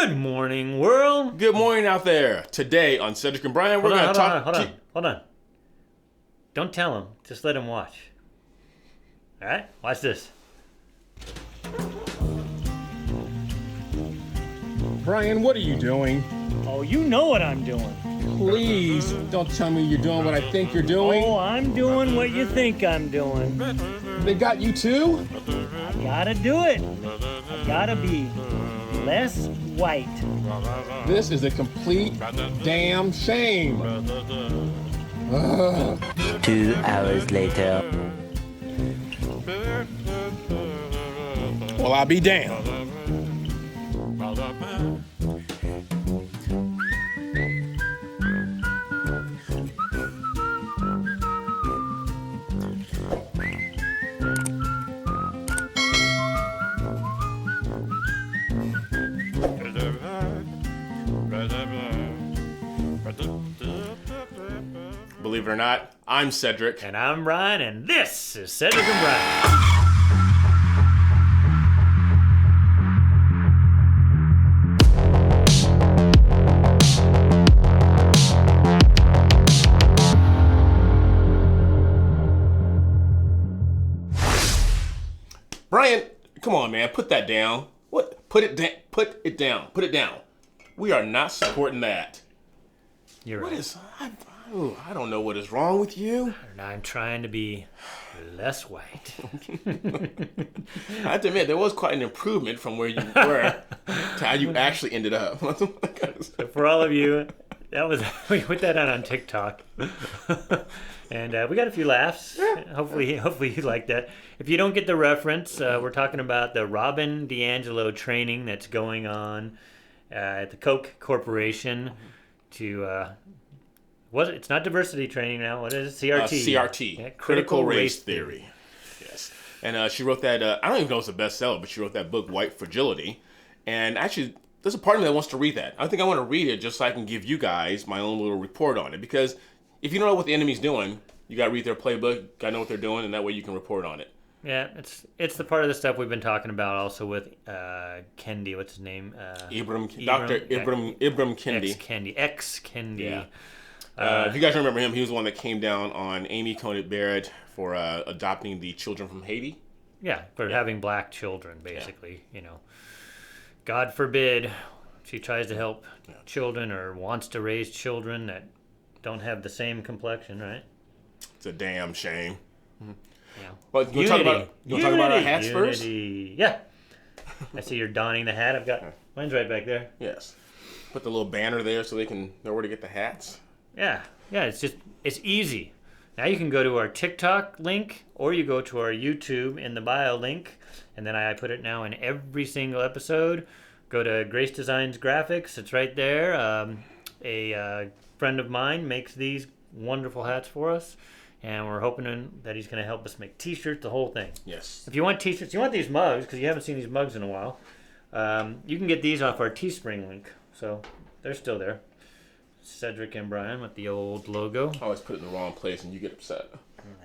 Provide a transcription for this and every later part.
Good morning, world. Good morning out there. Today on Cedric and Brian, we're going to talk... Hold on. Don't tell him. Just let him watch. All right? Watch this. Brian, what are you doing? Oh, you know what I'm doing. Please, don't tell me you're doing what I think you're doing. Oh, I'm doing what you think I'm doing. They got you too? I gotta do it. I gotta be less white. This is a complete damn shame. Ugh. 2 hours later. Well, I'll be damned. Believe it or not, I'm Cedric. And I'm Brian, and this is Cedric and Brian. Brian, come on, man. Put that down. What? Put it down. Put it down. Put it down. We are not supporting that. You're What right. is... I don't know what is wrong with you. And I'm trying to be less white. I have to admit, there was quite an improvement from where you were to how you actually ended up. For all of you, we put that out on TikTok. And we got a few laughs. Hopefully you like that. If you don't get the reference, we're talking about the DiAngelo training that's going on at the Coca Corporation to... It's not diversity training now. What is it? CRT. CRT. Yeah, Critical Race Theory. Yes. And she wrote that, I don't even know if it's a bestseller, but she wrote that book, White Fragility. And actually, there's a part of me that wants to read that. I think I want to read it just so I can give you guys my own little report on it. Because if you don't know what the enemy's doing, you got to read their playbook, got to know what they're doing, and that way you can report on it. Yeah, it's the part of the stuff we've been talking about also with Kendi. What's his name? Dr. Ibram Kendi. Ex-Kendi. Yeah. If you guys remember him, he was the one that came down on Amy Coney Barrett for adopting the children from Haiti. Yeah, for having black children, basically. Yeah. You know, God forbid she tries to help children or wants to raise children that don't have the same complexion, right? It's a damn shame. Yeah. Well, you want to talk about our hats first? Yeah. I see you're donning the hat. I've got mine's right back there. Yes. Put the little banner there so they can know where to get the hats. Yeah, it's easy. Now you can go to our TikTok link, or you go to our YouTube in the bio link, and then I put it now in every single episode. Go to Grace Designs Graphics, it's right there. A friend of mine makes these wonderful hats for us, and we're hoping that he's going to help us make t-shirts, the whole thing. Yes. If you want t-shirts, you want these mugs, because you haven't seen these mugs in a while, you can get these off our Teespring link, so they're still there. Cedric and Brian with the old logo. I always put it in the wrong place and you get upset.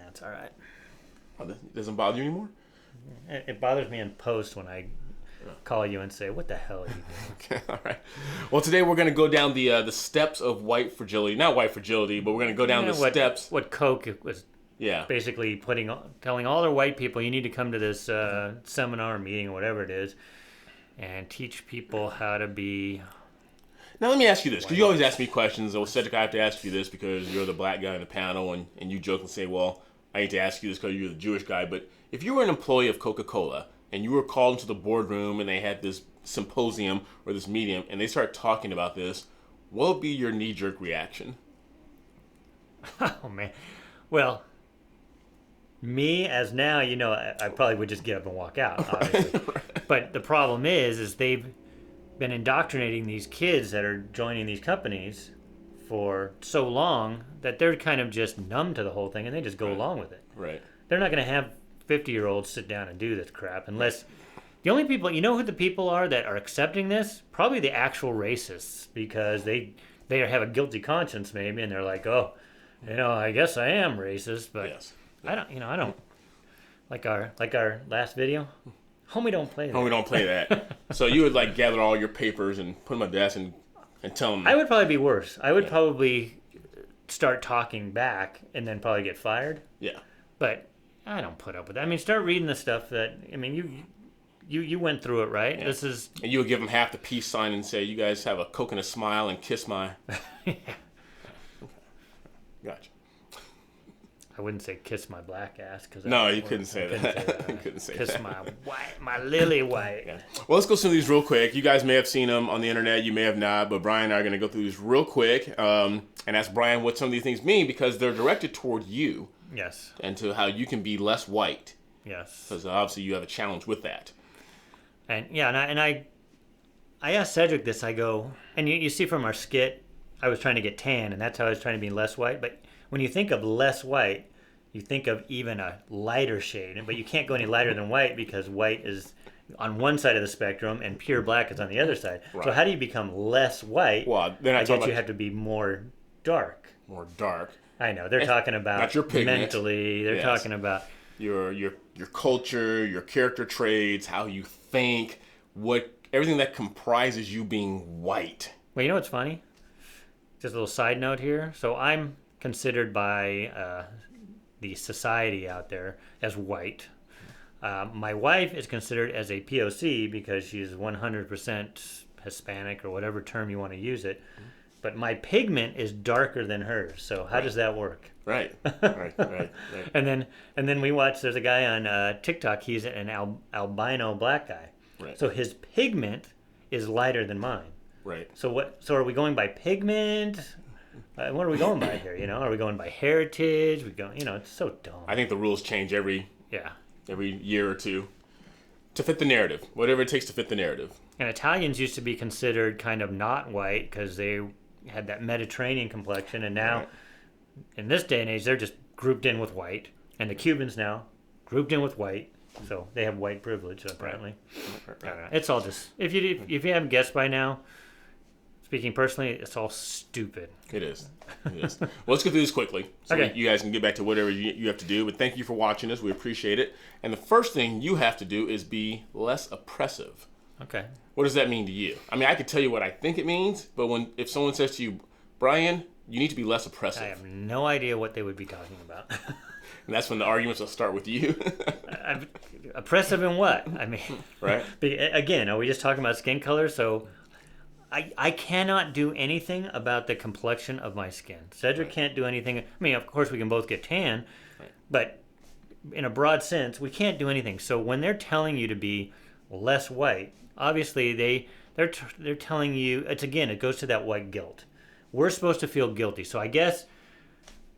That's all right. Oh, that doesn't bother you anymore? It bothers me in post when I call you and say, what the hell are you doing? Okay, all right. Well, today we're going to go down the steps of white fragility. Not white fragility, but we're going to go down the steps. What Coke was basically telling all their white people, you need to come to this seminar, meeting, or whatever it is, and teach people how to be... Now, let me ask you this, because you always ask me questions. Oh, Cedric, I have to ask you this because you're the black guy in the panel, and you joke and say, well, I need to ask you this because you're the Jewish guy. But if you were an employee of Coca-Cola, and you were called into the boardroom, and they had this symposium or this meeting, and they start talking about this, what would be your knee-jerk reaction? Oh, man. Well, me, as now, I probably would just get up and walk out, obviously. Right. But the problem is they've been indoctrinating these kids that are joining these companies for so long that they're kind of just numb to the whole thing and they just go along with it. Right. They're not going to have 50-year-olds sit down and do this crap unless... The only people... You know who the people are that are accepting this? Probably the actual racists, because they have a guilty conscience maybe and they're like, oh, I guess I am racist, but yes. I don't... Like our last video, Homie don't play that. Homie don't play that. So you would like gather all your papers and put them on the desk and tell them. I would probably be worse. I would probably start talking back and then probably get fired. Yeah. But I don't put up with that. I mean, start reading the stuff that, I mean, you went through it, right? Yeah. This is... And you would give them half the peace sign and say, you guys have a Coke and a smile and kiss my... Yeah. Gotcha. I wouldn't say kiss my black ass. No, you couldn't say that. You couldn't say kiss that. my lily white. Yeah. Well, let's go through these real quick. You guys may have seen them on the internet. You may have not. But Brian and I are going to go through these real quick and ask Brian what some of these things mean because they're directed toward you. Yes. And to how you can be less white. Yes. Because obviously you have a challenge with that. And yeah, and I asked Cedric this. I go, and you see from our skit, I was trying to get tan, and that's how I was trying to be less white. But when you think of less white, you think of even a lighter shade. But you can't go any lighter than white because white is on one side of the spectrum and pure black is on the other side. Right. So how do you become less white? Well, then I guess you have to be more dark. More dark. I know. They're talking about not your pigment. Mentally. They're talking about your culture, your character traits, how you think, everything that comprises you being white. Well, you know what's funny? Just a little side note here. So I'm considered by the society out there as white. My wife is considered as a POC because she's 100% Hispanic or whatever term you want to use it. But my pigment is darker than hers. So how does that work? Right. And then we watch. There's a guy on TikTok. He's an albino black guy. Right. So his pigment is lighter than mine. Right. So are we going by pigment? What are we going by here? Are we going by heritage? It's so dumb. I think the rules change every year or two to fit the narrative. Whatever it takes to fit the narrative. And Italians used to be considered kind of not white because they had that Mediterranean complexion, and now in this day and age they're just grouped in with white. And the Cubans now grouped in with white. So they have white privilege, apparently. Right. It's all just if you haven't guessed by now, speaking personally, it's all stupid. It is. Well, let's go through this quickly so okay. You guys can get back to whatever you have to do. But thank you for watching us. We appreciate it. And the first thing you have to do is be less oppressive. Okay. What does that mean to you? I mean, I could tell you what I think it means, but if someone says to you, Brian, you need to be less oppressive. I have no idea what they would be talking about. And that's when the arguments will start with you. Oppressive in what? I mean, right? Again, are we just talking about skin color? So I cannot do anything about the complexion of my skin. Cedric can't do anything. I mean, of course, we can both get tan, but in a broad sense, we can't do anything. So when they're telling you to be less white, obviously they're telling you, it goes to that white guilt. We're supposed to feel guilty. So I guess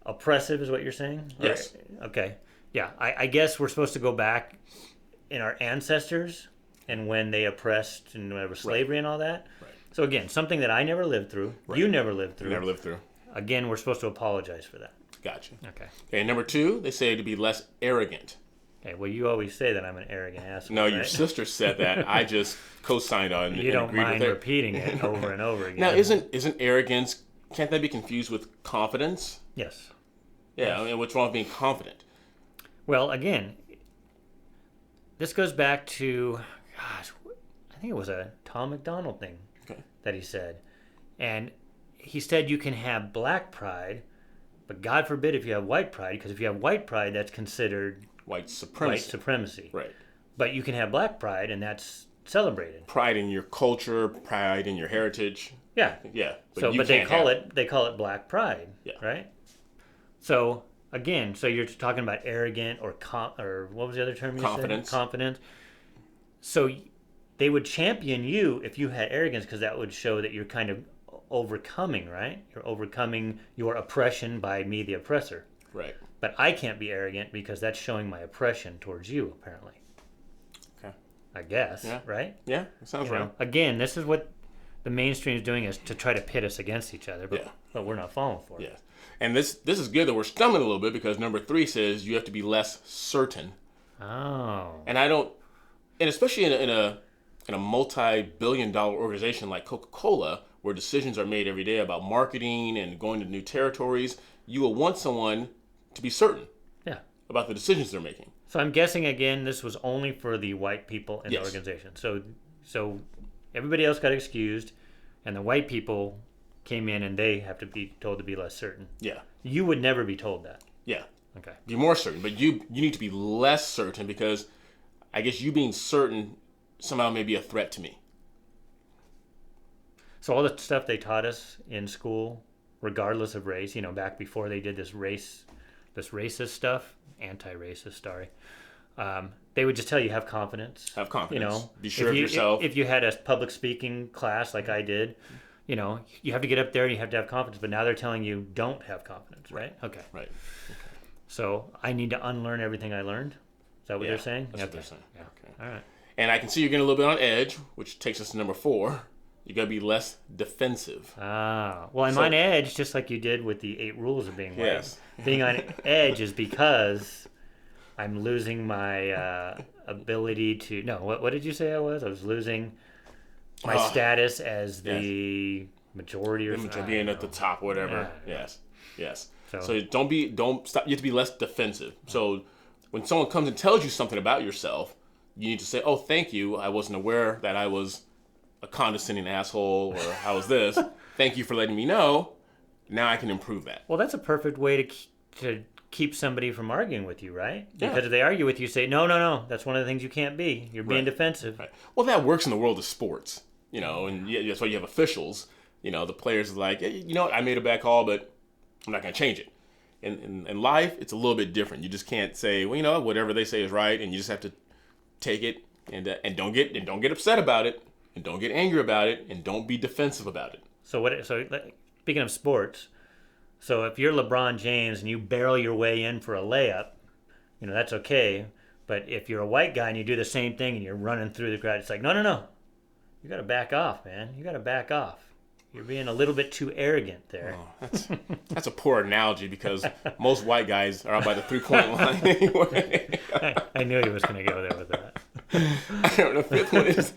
oppressive is what you're saying? Yes. Okay. Yeah. I guess we're supposed to go back in our ancestors and when they oppressed and whatever slavery and all that. Right. So again, something that I never lived through, you never lived through. Never lived through. Again, we're supposed to apologize for that. Gotcha. Okay. Number 2, they say to be less arrogant. Okay, well, you always say that I'm an arrogant asshole. No, right? your sister said that. I just co-signed on it. You don't mind repeating it over and over again. Now, isn't arrogance, can't that be confused with confidence? Yes. Yeah, yes. I mean, what's wrong with being confident? Well, again, this goes back to, I think it was a Tom McDonald thing that he said. And he said you can have black pride, but God forbid if you have white pride, because if you have white pride, that's considered white supremacy. Right. But you can have black pride, and that's celebrated. Pride in your culture, pride in your heritage. Yeah. Yeah. But they call it black pride. Yeah. Right. So again, you're talking about arrogant or what was the other term you said? Confidence. So they would champion you if you had arrogance because that would show that you're kind of overcoming, right? You're overcoming your oppression by me, the oppressor. Right. But I can't be arrogant because that's showing my oppression towards you, apparently. Okay. I guess, right? Yeah, that sounds right. Again, this is what the mainstream is doing, is to try to pit us against each other, but we're not falling for it. Yeah. And this is good that we're stumbling a little bit because number 3 says you have to be less certain. Oh. And especially in a multi-billion-dollar organization like Coca-Cola, where decisions are made every day about marketing and going to new territories, you will want someone to be certain about the decisions they're making. So I'm guessing again, this was only for the white people in Yes. the organization. So everybody else got excused, and the white people came in, and they have to be told to be less certain. Yeah. You would never be told that. Yeah. Okay. Be more certain, but you need to be less certain because I guess you being certain somehow may be a threat to me. So all the stuff they taught us in school, regardless of race, back before they did this racist stuff, anti-racist, sorry, they would just tell you have confidence. Have confidence. Be sure of yourself. If you had a public speaking class like I did, you have to get up there and you have to have confidence. But now they're telling you don't have confidence, right? Okay. Right. So I need to unlearn everything I learned. Is that what they're saying? That's what they're saying. Yeah. Okay. All right. And I can see you're getting a little bit on edge, which takes us to number 4. You got to be less defensive. Well, I'm on edge just like you did with the 8 rules of being white. Yes. Being on edge is because I'm losing my ability to. No, what did you say I was? I was losing my status as the majority or something. Being at the top, whatever. Yeah. Yes. So don't stop. You have to be less defensive. So when someone comes and tells you something about yourself, you need to say, "Oh, thank you. I wasn't aware that I was a condescending asshole, or I was this. Thank you for letting me know. Now I can improve that." Well, that's a perfect way to keep somebody from arguing with you, right? Yeah. Because if they argue with you, say, no, that's one of the things you can't be. You're being defensive. Right. Well, that works in the world of sports, and that's why you have officials. The players are like, hey, what? I made a bad call, but I'm not going to change it. In life, it's a little bit different. You just can't say, well, whatever they say is right, and you just have to take it and don't get upset about it, and don't get angry about it, and don't be defensive about it. So speaking of sports, so if you're LeBron James and you barrel your way in for a layup, that's okay. But if you're a white guy and you do the same thing and you're running through the crowd, it's like, no. You got to back off, man. You got to back off. You're being a little bit too arrogant there. Oh, that's a poor analogy because most white guys are out by the 3-point line anyway. I knew he was going to go there with that. I don't know. 5th one is,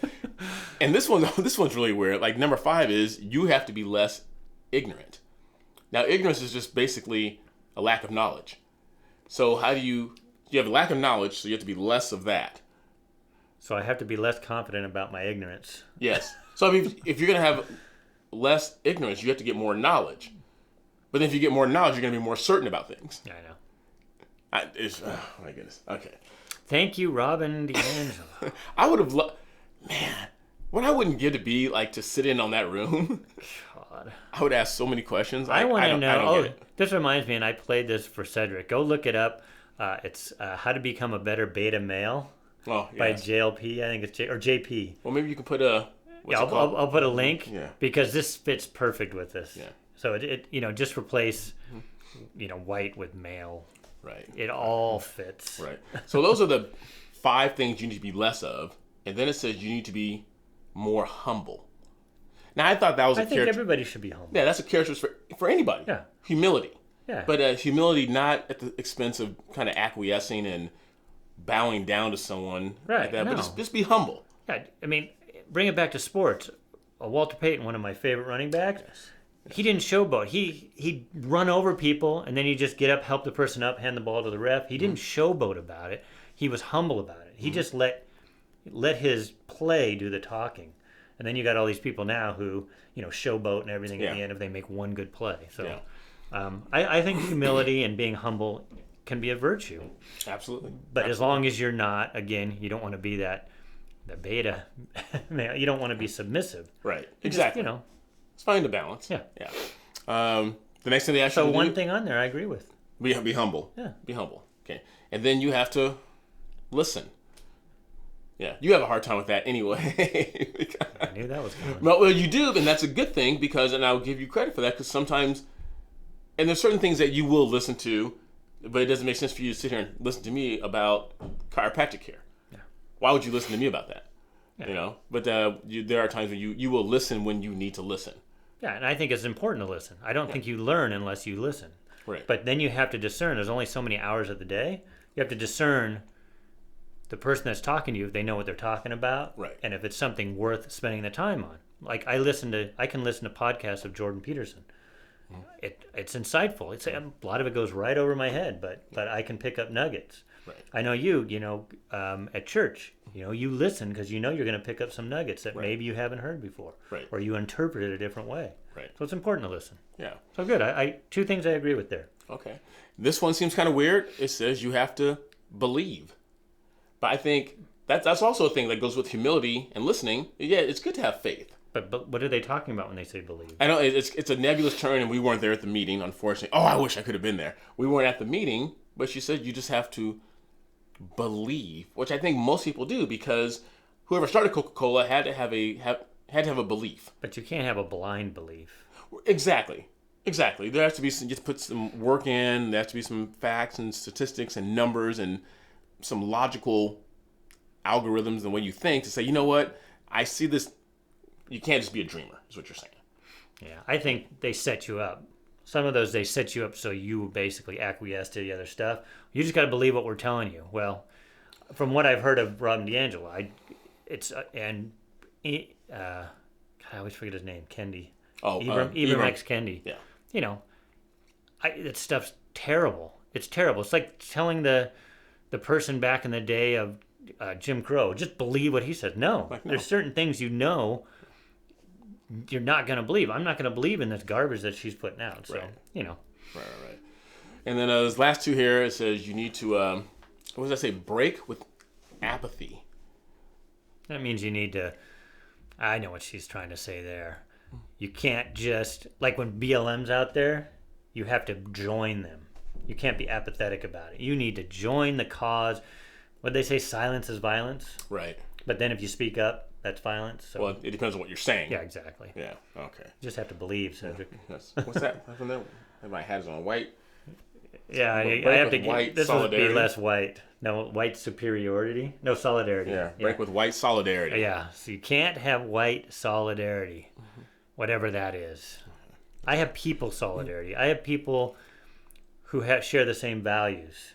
and this one's really weird. Like number 5 is you have to be less ignorant. Now ignorance is just basically a lack of knowledge. So how do you have a lack of knowledge, so you have to be less of that. So I have to be less confident about my ignorance. Yes. So I mean, if you're going to have less ignorance, you have to get more knowledge. But then if you get more knowledge, you're going to be more certain about things. Yeah, I know. Oh my goodness. Okay. Thank you, Robin DiAngelo. I would have man, what I wouldn't give to be like to sit in on that room. God. I would ask so many questions. I want to know. I don't get it. This reminds me, and I played this for Cedric. Go look it up. It's How to Become a Better Beta Male by JLP. I think it's or JP. Well, maybe you can put a. I'll put a link. Yeah. Because this fits perfect with this. Yeah. So it just replace white with male. Right. It all fits. Right. So those are the 5 things you need to be less of, and then it says you need to be more humble. Now I thought that was I think everybody should be humble. Yeah, that's a characteristic for anybody. Yeah. Humility. Yeah. But humility not at the expense of kind of acquiescing and bowing down to someone like that, but just be humble. Yeah, I mean, bring it back to sports. Walter Payton, one of my favorite running backs, he didn't showboat. He'd run over people, and then he'd just get up, help the person up, hand the ball to the ref. He didn't showboat about it. He was humble about it. He just let his play do the talking. And then you got all these people now who, showboat and everything at the end if they make one good play. So I think humility and being humble can be a virtue. Absolutely. But as long as you're not, again, you don't want to be the beta. You don't want to be submissive. Right. Exactly. Just, it's finding the balance. Yeah. Yeah. The next thing they ask you So to do. one thing on there I agree with. Be humble. Yeah. Be humble. Okay. And then you have to listen. Yeah. You have a hard time with that anyway. I knew that was coming. Well, you do, and that's a good thing and I'll give you credit for that because sometimes, and there's certain things that you will listen to, but it doesn't make sense for you to sit here and listen to me about chiropractic care. Yeah. Why would you listen to me about that? Yeah. But there are times when you will listen when you need to listen. Yeah, and I think it's important to listen. I don't think you learn unless you listen. Right. But then you have to discern. There's only so many hours of the day. You have to discern the person that's talking to you, if they know what they're talking about, right, and if it's something worth spending the time on. Like I can listen to podcasts of Jordan Peterson. It's insightful. A lot of it goes right over my head, but I can pick up nuggets. I know you know, at church, you know, you listen because you know you're going to pick up some nuggets that maybe you haven't heard before. Right. Or you interpret it a different way. Right. So it's important to listen. Yeah. So good. I two things I agree with there. Okay. This one seems kind of weird. It says you have to believe. But I think that's also a thing that goes with humility and listening. Yeah, it's good to have faith. But what are they talking about when they say believe? I know it's a nebulous term, and we weren't there at the meeting, unfortunately. Oh, I wish I could have been there. We weren't at the meeting, but she said you just have to believe, which I think most people do, because whoever started Coca-Cola had to have a belief. But you can't have a blind belief. Exactly. There has to be some, just put some work in. There has to be some facts and statistics and numbers and some logical algorithms and the way you think to say, you know what, I see this. You can't just be a dreamer, is what you're saying. Yeah, I think they set you up. Some of those, they set you up so you basically acquiesce to the other stuff. You just got to believe what we're telling you. Well, from what I've heard of Rob and DiAngelo, I always forget his name, Kendi. Ibram X. Kendi. Yeah. You know, that stuff's terrible. It's terrible. It's like telling the person back in the day of Jim Crow, just believe what he says. No, there's certain things you know you're not going to believe. I'm not going to believe in this garbage that she's putting out. So, you know. Right. And then those last two here, it says you need to, what does that say? Break with apathy. That means you need to, I know what she's trying to say there. You can't just, like when BLM's out there, you have to join them. You can't be apathetic about it. You need to join the cause. What they say, silence is violence. Right. But then if you speak up, that's violence. So. Well, it depends on what you're saying. Yeah, exactly. Yeah, okay. You just have to believe, Cedric. Yes. What's that? My hat is on white. Yeah, I have to get, this would be less white. No, white superiority. No, solidarity. Yeah, break with white solidarity. Yeah, so you can't have white solidarity, whatever that is. I have people solidarity. I have people who share the same values.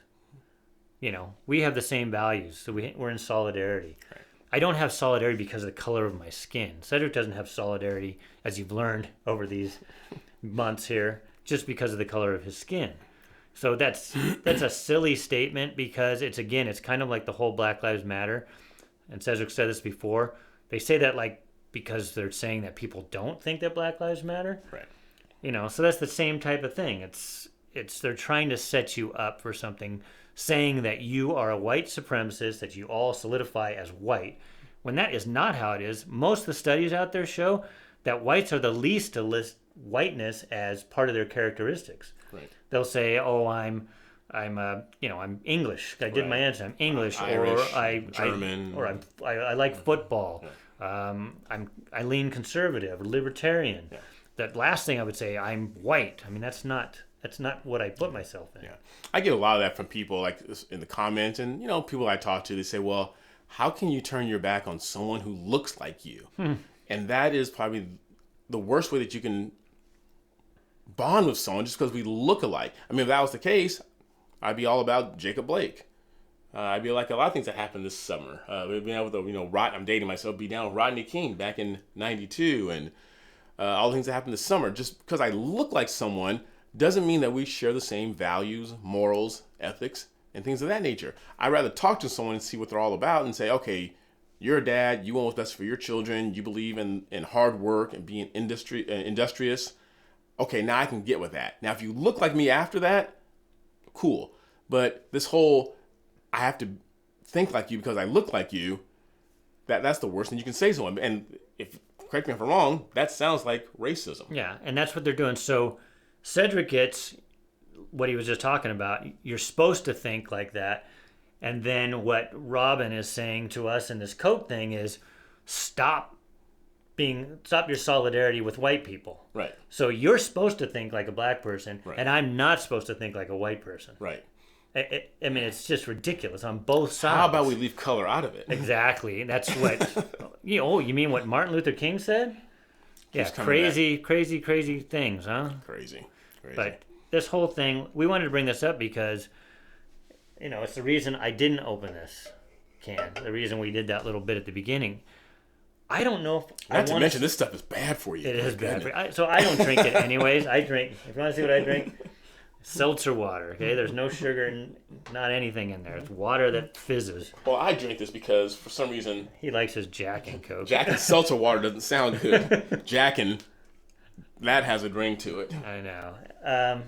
You know, we have the same values, so we're in solidarity. Right. I don't have solidarity because of the color of my skin. Cedric doesn't have solidarity, as you've learned over these months here, just because of the color of his skin. So that's a silly statement because it's kind of like the whole Black Lives Matter. And Cedric said this before. They say that like because they're saying that people don't think that Black Lives Matter. Right. You know, so that's the same type of thing. It's they're trying to set you up for something, saying that you are a white supremacist, that you all solidify as white, when that is not how it is. Most of the studies out there show that whites are the least to list whiteness as part of their characteristics. Right. They'll say, "Oh, I'm English. I did my answer. I'm English, Irish, or I'm German, I like football. Yeah. I lean conservative or libertarian." Yeah. That last thing I would say, I'm white. I mean, that's not what I put myself in. Yeah, I get a lot of that from people like in the comments, and you know, people I talk to. They say, "Well, how can you turn your back on someone who looks like you?" And that is probably the worst way that you can bond with someone, just because we look alike. I mean, if that was the case, I'd be all about Jacob Blake. I'd be like a lot of things that happened this summer. Being able to, I'm dating myself, be down with Rodney King back in '92, and all the things that happened this summer. Just because I look like someone doesn't mean that we share the same values, morals, ethics, and things of that nature. I'd rather talk to someone and see what they're all about and say, okay, you're a dad, you want what's best for your children, you believe in hard work and being industrious. Okay, now I can get with that. Now, if you look like me after that, cool. But this whole, I have to think like you because I look like you, that's the worst thing you can say to someone. And correct me if I'm wrong, that sounds like racism. Yeah, and that's what they're doing. So Cedric gets what he was just talking about. You're supposed to think like that. And then what Robin is saying to us in this Coke thing is stop your solidarity with white people. Right. So you're supposed to think like a black person, right, and I'm not supposed to think like a white person. Right. I mean, it's just ridiculous on both sides. How about we leave color out of it? Exactly. That's what, you mean what Martin Luther King said? Yeah, crazy things, huh? Crazy. But this whole thing, we wanted to bring this up because, it's the reason I didn't open this can. The reason we did that little bit at the beginning. I don't know if Not to mention, this stuff is bad for you. It is bad for you. So I don't drink it anyways. I drink. If you want to see what I drink, seltzer water. Okay, there's no sugar, not anything in there. It's water that fizzes. Well, I drink this because for some reason He likes his Jack and Coke. Jack and seltzer water doesn't sound good. Jack and that has a ring to it. I know.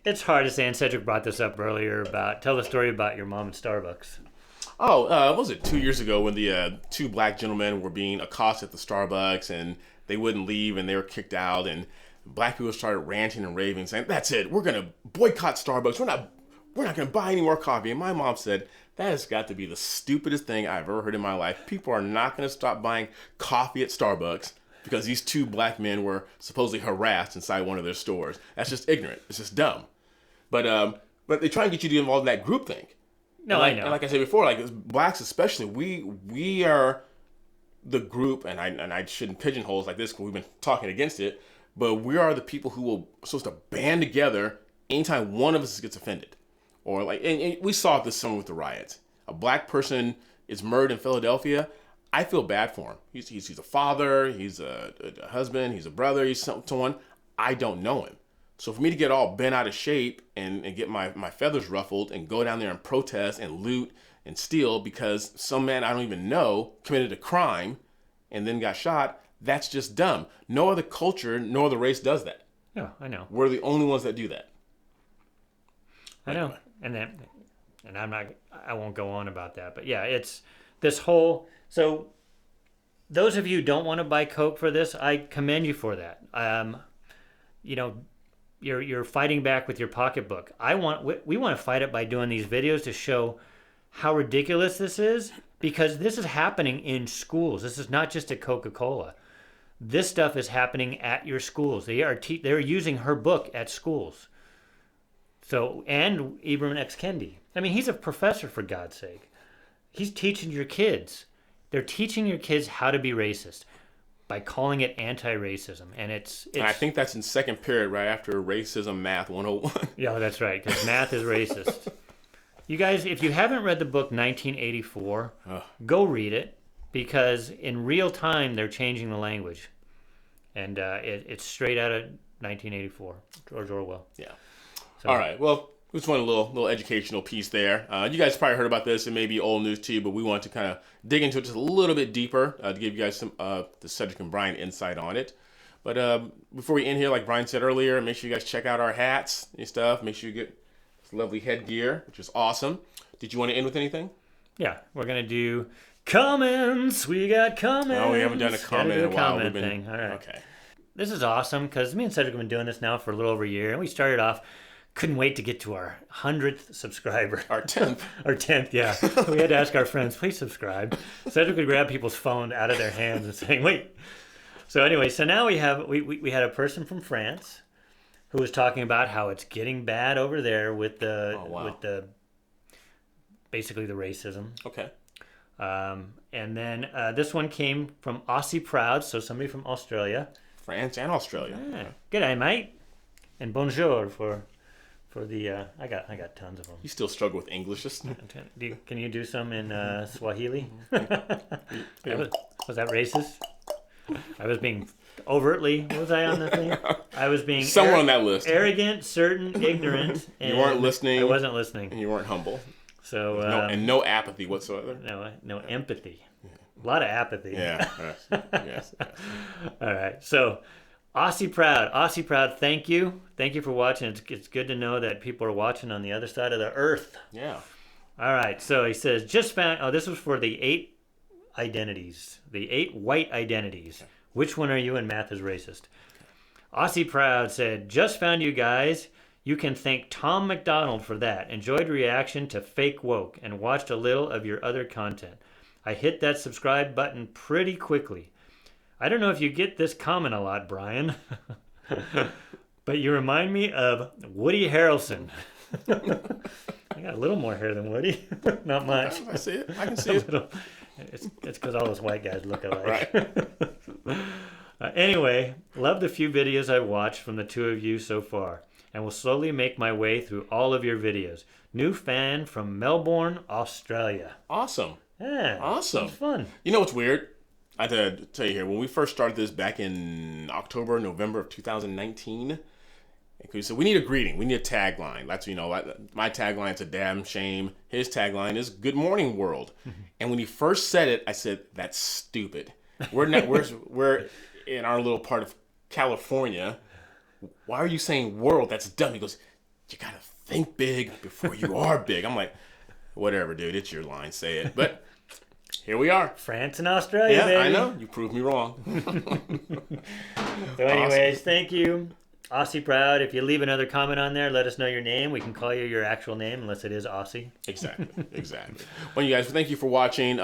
It's hard to say, and Cedric brought this up earlier about, tell the story about your mom at Starbucks. Oh, what was it, 2 years ago when the two black gentlemen were being accosted at the Starbucks and they wouldn't leave and they were kicked out and black people started ranting and raving saying, that's it, we're going to boycott Starbucks. We're not going to buy any more coffee. And my mom said, that has got to be the stupidest thing I've ever heard in my life. People are not going to stop buying coffee at Starbucks because these two black men were supposedly harassed inside one of their stores. That's just ignorant. It's just dumb. But they try and get you to involve in that groupthink. No, I know. And like I said before, like blacks especially, we are the group, and I shouldn't pigeonhole like this because we've been talking against it, but we are the people who will supposed to band together anytime one of us gets offended. Or like, and we saw it this summer with the riots. A black person is murdered in Philadelphia. I feel bad for him. He's a father, he's a husband, he's a brother, he's someone. I don't know him. So for me to get all bent out of shape and get my feathers ruffled and go down there and protest and loot and steal because some man I don't even know committed a crime and then got shot, that's just dumb. No other culture, no other race does that. No, I know. We're the only ones that do that. I know. And I won't go on about that. But yeah, it's this whole, so those of you who don't want to buy Coke for this, I commend you for that. You know, you're fighting back with your pocketbook. We want to fight it by doing these videos to show how ridiculous this is, because this is happening in schools. This is not just at Coca-Cola. This stuff is happening at your schools. They're using her book at schools. So, and Ibram X. Kendi. I mean, he's a professor, for God's sake. He's teaching your kids. They're teaching your kids how to be racist by calling it anti-racism. And and I think that's in second period right after Racism Math 101. Yeah, that's right, because math is racist. You guys, if you haven't read the book 1984, go read it, because in real time they're changing the language. And it's straight out of 1984, George Orwell. Yeah. So, all right. Well, we just want a little educational piece there. You guys probably heard about this. It may be old news to you, but we want to kind of dig into it just a little bit deeper to give you guys some the Cedric and Brian insight on it. But before we end here, like Brian said earlier, make sure you guys check out our hats and stuff. Make sure you get this lovely headgear, which is awesome. Did you want to end with anything? Yeah, we're going to do comments. We got comments. No, we haven't done a comment in a while. Comment thing. All right. Okay. This is awesome, because me and Cedric have been doing this now for a little over a year, and we started off, couldn't wait to get to our 100th subscriber. Our 10th. Our 10th, yeah. We had to ask our friends, please subscribe. Cedric would grab people's phone out of their hands and saying, wait. So anyway, so now we had a person from France who was talking about how it's getting bad over there with the basically the racism. Okay. And then this one came from Aussie Proud, so somebody from Australia. France and Australia. Yeah. G'day, mate, and bonjour for the. I got tons of them. You still struggle with English, just Can you do some in Swahili? Was that racist? I was being overtly. Was I on the thing? I was being somewhere on that list. Arrogant, certain, ignorant. And you weren't listening. I wasn't listening. And you weren't humble. So no apathy whatsoever. No empathy. A lot of apathy. Yeah. Yes. All right. So, Aussie Proud, thank you. Thank you for watching. It's good to know that people are watching on the other side of the earth. Yeah. All right. So, he says, just found... Oh, this was for the 8 identities. The 8 white identities. Okay. Which one are you in math is racist? Aussie Proud said, just found you guys. You can thank Tom McDonald for that. Enjoyed reaction to Fake Woke and watched a little of your other content. I hit that subscribe button pretty quickly. I don't know if you get this comment a lot, Brian, but you remind me of Woody Harrelson. I got a little more hair than Woody. Not much. I see it. I can see it. It's because all those white guys look alike. Right. Anyway, love the few videos I've watched from the two of you so far, and will slowly make my way through all of your videos. New fan from Melbourne, Australia. Awesome. Yeah. Awesome. It's fun. You know what's weird? I have to tell you here, when we first started this back in November of 2019, He said, we need a greeting. We need a tagline. That's, my tagline is a damn shame. His tagline is good morning world. And when he first said it, I said, that's stupid. We're in our little part of California. Why are you saying world? That's dumb. He goes, you got to think big before you are big. I'm like, whatever, dude. It's your line. Say it. But here we are. France and Australia, yeah, baby. I know. You proved me wrong. So anyways, thank you. Aussie Proud. If you leave another comment on there, let us know your name. We can call you your actual name unless it is Aussie. Exactly. Well, you guys, thank you for watching.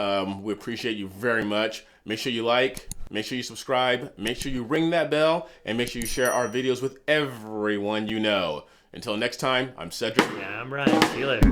We appreciate you very much. Make sure you like, make sure you subscribe, make sure you ring that bell, and make sure you share our videos with everyone you know. Until next time, I'm Cedric. Yeah, I'm Brian. See you later.